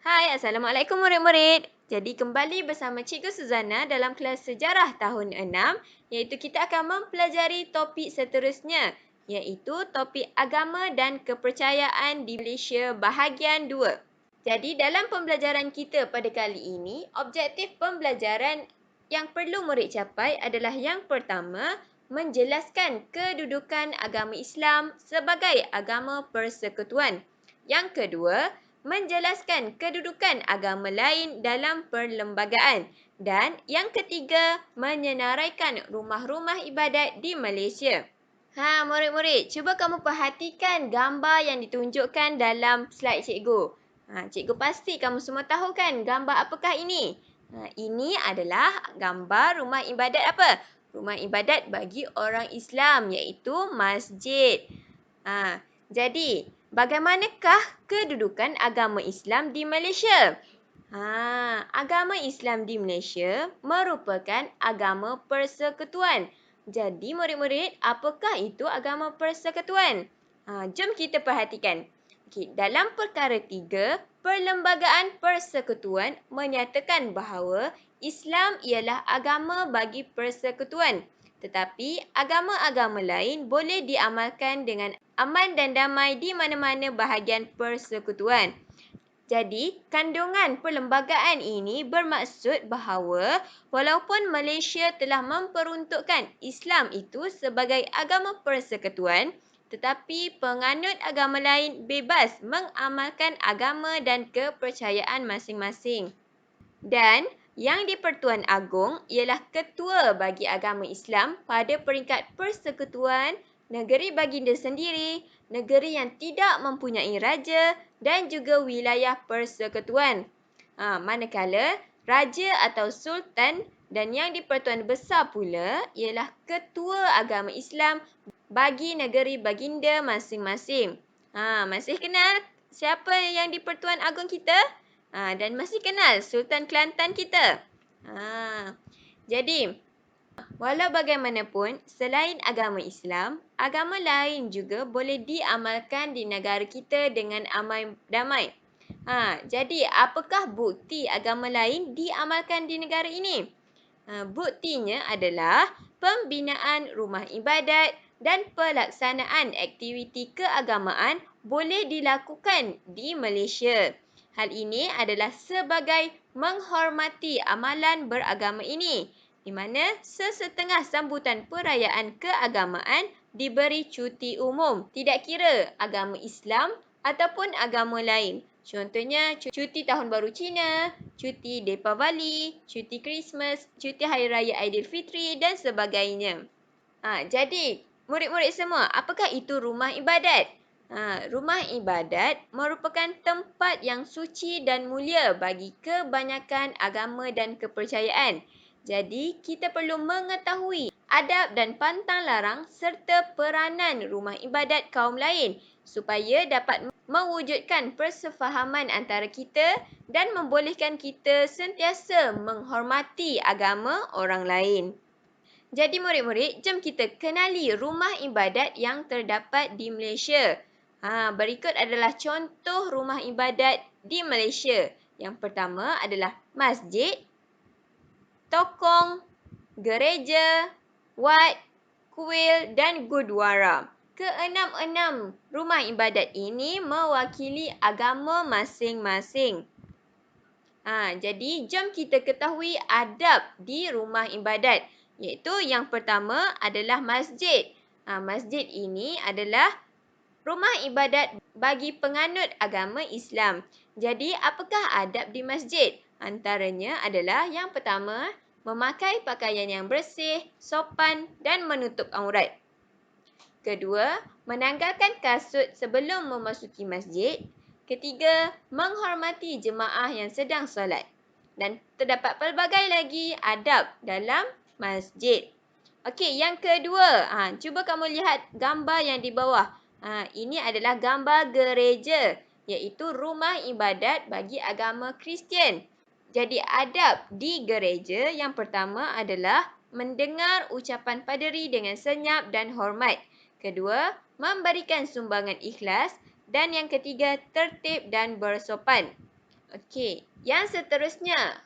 Hai, Assalamualaikum murid-murid. Jadi kembali bersama Cikgu Suzana dalam kelas sejarah tahun 6, iaitu kita akan mempelajari topik seterusnya, iaitu topik agama dan kepercayaan di Malaysia bahagian 2. Jadi dalam pembelajaran kita pada kali ini, objektif pembelajaran yang perlu murid capai adalah yang pertama, menjelaskan kedudukan agama Islam sebagai agama persekutuan. Yang kedua, menjelaskan kedudukan agama lain dalam perlembagaan. Dan yang ketiga, menyenaraikan rumah-rumah ibadat di Malaysia. Murid-murid, cuba kamu perhatikan gambar yang ditunjukkan dalam slide cikgu. Cikgu pasti kamu semua tahu kan gambar apakah ini? Ini adalah gambar rumah ibadat apa? Rumah ibadat bagi orang Islam, iaitu masjid. Jadi, bagaimanakah kedudukan agama Islam di Malaysia? Agama Islam di Malaysia merupakan agama persekutuan. Jadi, murid-murid, apakah itu agama persekutuan? Jom kita perhatikan. Dalam perkara 3, Perlembagaan Persekutuan menyatakan bahawa Islam ialah agama bagi persekutuan. Tetapi agama-agama lain boleh diamalkan dengan aman dan damai di mana-mana bahagian persekutuan. Jadi, kandungan perlembagaan ini bermaksud bahawa walaupun Malaysia telah memperuntukkan Islam itu sebagai agama persekutuan, tetapi penganut agama lain bebas mengamalkan agama dan kepercayaan masing-masing. Dan yang di-Pertuan Agong ialah ketua bagi agama Islam pada peringkat persekutuan, negeri baginda sendiri, negeri yang tidak mempunyai raja dan juga wilayah persekutuan. Manakala raja atau sultan dan yang di-Pertuan Besar pula ialah ketua agama Islam bagi negeri baginda masing-masing. Masih kenal siapa yang di-Pertuan Agong kita? Dan masih kenal Sultan Kelantan kita? Jadi, walau bagaimanapun, selain agama Islam, agama lain juga boleh diamalkan di negara kita dengan aman damai. Jadi, apakah bukti agama lain diamalkan di negara ini? Buktinya adalah pembinaan rumah ibadat dan pelaksanaan aktiviti keagamaan boleh dilakukan di Malaysia. Hal ini adalah sebagai menghormati amalan beragama ini, di mana sesetengah sambutan perayaan keagamaan diberi cuti umum, tidak kira agama Islam ataupun agama lain. Contohnya, cuti Tahun Baru Cina, cuti Deepavali, cuti Christmas, cuti Hari Raya Aidilfitri dan sebagainya. Jadi, murid-murid semua, apakah itu rumah ibadat? Rumah ibadat merupakan tempat yang suci dan mulia bagi kebanyakan agama dan kepercayaan. Jadi, kita perlu mengetahui adab dan pantang larang serta peranan rumah ibadat kaum lain supaya dapat mewujudkan persefahaman antara kita dan membolehkan kita sentiasa menghormati agama orang lain. Jadi murid-murid, jom kita kenali rumah ibadat yang terdapat di Malaysia. Berikut adalah contoh rumah ibadat di Malaysia. Yang pertama adalah masjid, tokong, gereja, wad, kuil dan gurdwara. Keenam-enam rumah ibadat ini mewakili agama masing-masing. Jadi, jom kita ketahui adab di rumah ibadat. Iaitu yang pertama adalah masjid. Masjid ini adalah rumah ibadat bagi penganut agama Islam. Jadi, apakah adab di masjid? Antaranya adalah yang pertama, memakai pakaian yang bersih, sopan dan menutup aurat. Kedua, menanggalkan kasut sebelum memasuki masjid. Ketiga, menghormati jemaah yang sedang solat. Dan terdapat pelbagai lagi adab dalam masjid. Okey, yang kedua, cuba kamu lihat gambar yang di bawah. Ini adalah gambar gereja, iaitu rumah ibadat bagi agama Kristian. Jadi adab di gereja yang pertama adalah mendengar ucapan paderi dengan senyap dan hormat. Kedua, memberikan sumbangan ikhlas. Dan yang ketiga, tertib dan bersopan. Okey, yang seterusnya,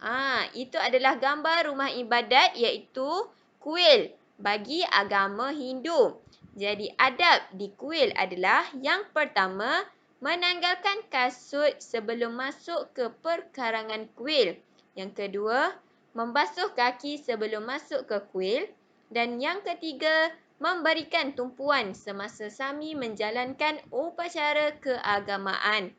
itu adalah gambar rumah ibadat iaitu kuil bagi agama Hindu. Jadi adab di kuil adalah yang pertama, menanggalkan kasut sebelum masuk ke perkarangan kuil. Yang kedua, membasuh kaki sebelum masuk ke kuil. Dan yang ketiga, memberikan tumpuan semasa sami menjalankan upacara keagamaan.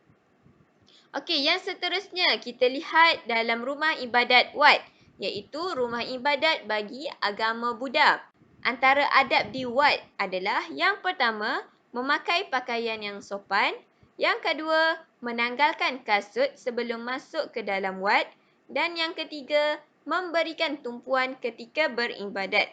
Okey, yang seterusnya kita lihat dalam rumah ibadat Wat, iaitu rumah ibadat bagi agama Buddha. Antara adab di Wat adalah yang pertama, memakai pakaian yang sopan. Yang kedua, menanggalkan kasut sebelum masuk ke dalam Wat. Dan yang ketiga, memberikan tumpuan ketika beribadat.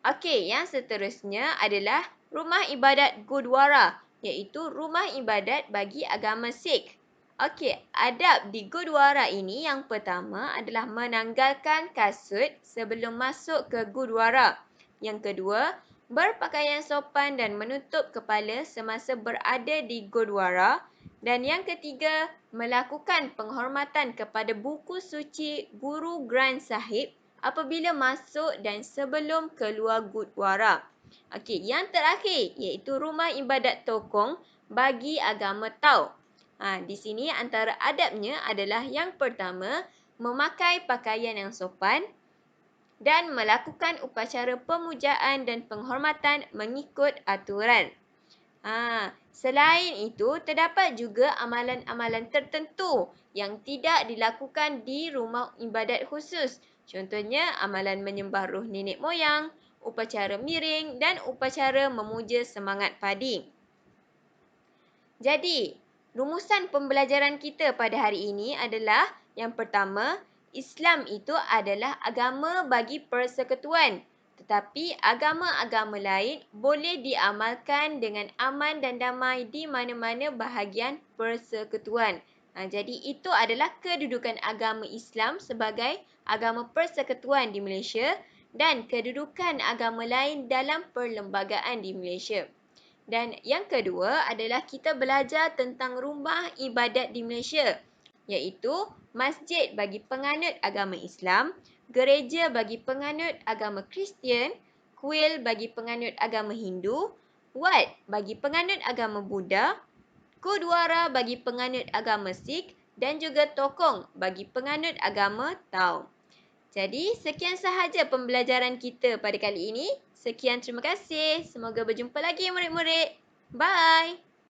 Okey, yang seterusnya adalah rumah ibadat Gurdwara, iaitu rumah ibadat bagi agama Sikh. Okey, adab di Gurdwara ini yang pertama adalah menanggalkan kasut sebelum masuk ke Gurdwara. Yang kedua, berpakaian sopan dan menutup kepala semasa berada di Gurdwara. Dan yang ketiga, melakukan penghormatan kepada buku suci Guru Granth Sahib apabila masuk dan sebelum keluar Gurdwara. Okey, yang terakhir iaitu rumah ibadat Tokong bagi agama Tao. Di sini antara adabnya adalah yang pertama, memakai pakaian yang sopan dan melakukan upacara pemujaan dan penghormatan mengikut aturan. Selain itu, terdapat juga amalan-amalan tertentu yang tidak dilakukan di rumah ibadat khusus. Contohnya, amalan menyembah roh nenek moyang, upacara miring dan upacara memuja semangat padi. Jadi, rumusan pembelajaran kita pada hari ini adalah yang pertama, Islam itu adalah agama bagi persekutuan. Tetapi agama-agama lain boleh diamalkan dengan aman dan damai di mana-mana bahagian persekutuan. Jadi itu adalah kedudukan agama Islam sebagai agama persekutuan di Malaysia dan kedudukan agama lain dalam perlembagaan di Malaysia. Dan yang kedua adalah kita belajar tentang rumah ibadat di Malaysia, iaitu masjid bagi penganut agama Islam, gereja bagi penganut agama Kristian, kuil bagi penganut agama Hindu, wat bagi penganut agama Buddha, Gurdwara bagi penganut agama Sikh dan juga Tokong bagi penganut agama Tao. Jadi, sekian sahaja pembelajaran kita pada kali ini. Sekian, terima kasih. Semoga berjumpa lagi murid-murid. Bye.